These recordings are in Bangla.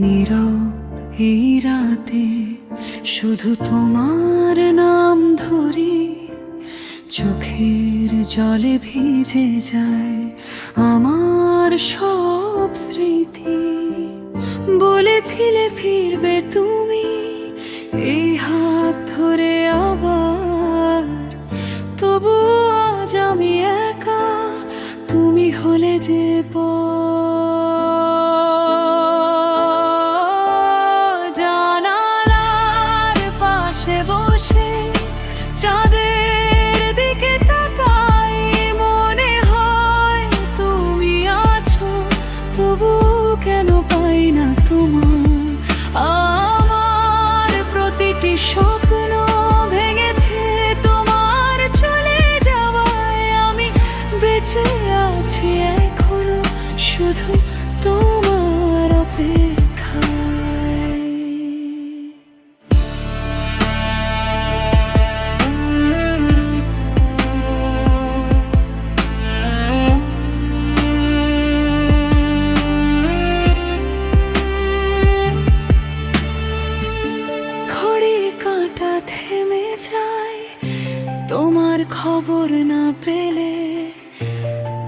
নীরব এই রাতে শুধু তোমার নাম ধরি, চোখের জলে ভিজে যায় আমার সব স্মৃতি। বলেছিলে ফিরবে তুমি, এই হাত ধরে আবার, তবু আজ আমি একা, তুমি হলে যে জানালার পাশে বসে চাঁদের দিকে তাকাই, মনে হয় তুমি আছো, তবু কেন পাই না তোমার। আমার প্রতিটি স্বপ্ন ভেঙেছে তোমার চলে যাওয়ায়, আমি বেঁচে আছি এখনো শুধু তোমার অপেক্ষায়। ঘড়ির কাঁটা থেমে যায় তোমার খবর না পেলে,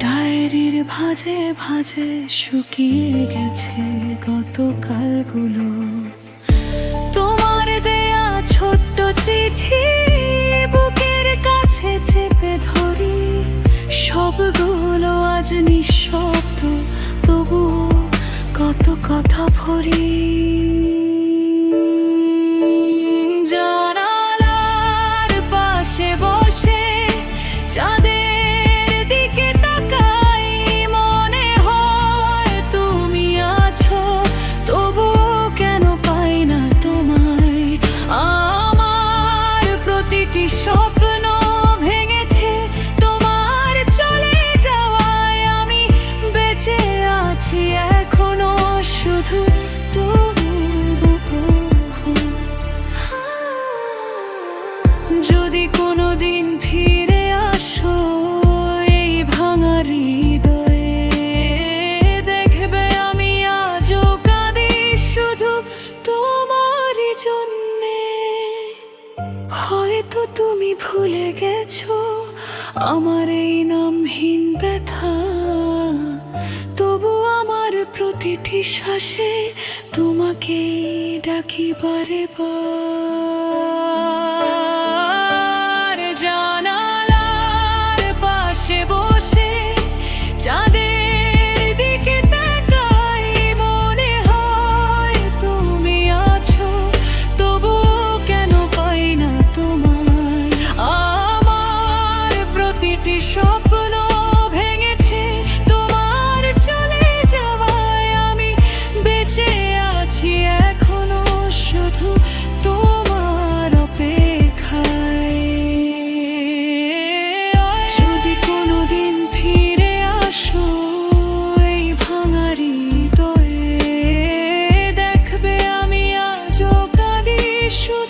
ডায়েরির ভাঁজে ভাঁজে শুকিয়ে গেছে গতকালগুলো। তোমার দেয়া ছোট্ট চিঠি বুকের কাছে চেপে ধরি, সবগুলো আজ নিঃশব্দ, তবু কত কথা ভরি। জানালার পাশে বসে চাঁদের দিকে তাকাই, মনে হয় তুমি আছো, তবু কেন পাই না তোমায়। আমার প্রতিটি স্বপ্ন ভেঙেছে তোমার চলে যাওয়ায়, আমি বেঁচে আছি এখনো শুধু যদি কোনোদিন ফিরে আসো এই ভাঙা হৃদয়ে, দেখবে আমি আজও কাঁদি শুধু তোমারই জন্যে। হয়তো তুমি ভুলে গেছো আমার এই নামহীন ব্যথা, তবু আমার প্রতিটি শ্বাসে তোমাকে ডাকি বারে বার। জানালার পাশে বসে চাঁদের দিকে তাকাই, মনে হয় তুমি আছো, তবু কেন পাই না তোমায়। আমার প্রতিটি স্বপ্ন ভেঙেছে তোমার চলে যাওয়ায়, আমি বেঁচে আছি এখনো শুধু তোমার অপেক্ষায়। যদি কোনোদিন ফিরে আসো এই ভাঙা হৃদয়ে, দেখবে আমি আজও কাঁদি শুধু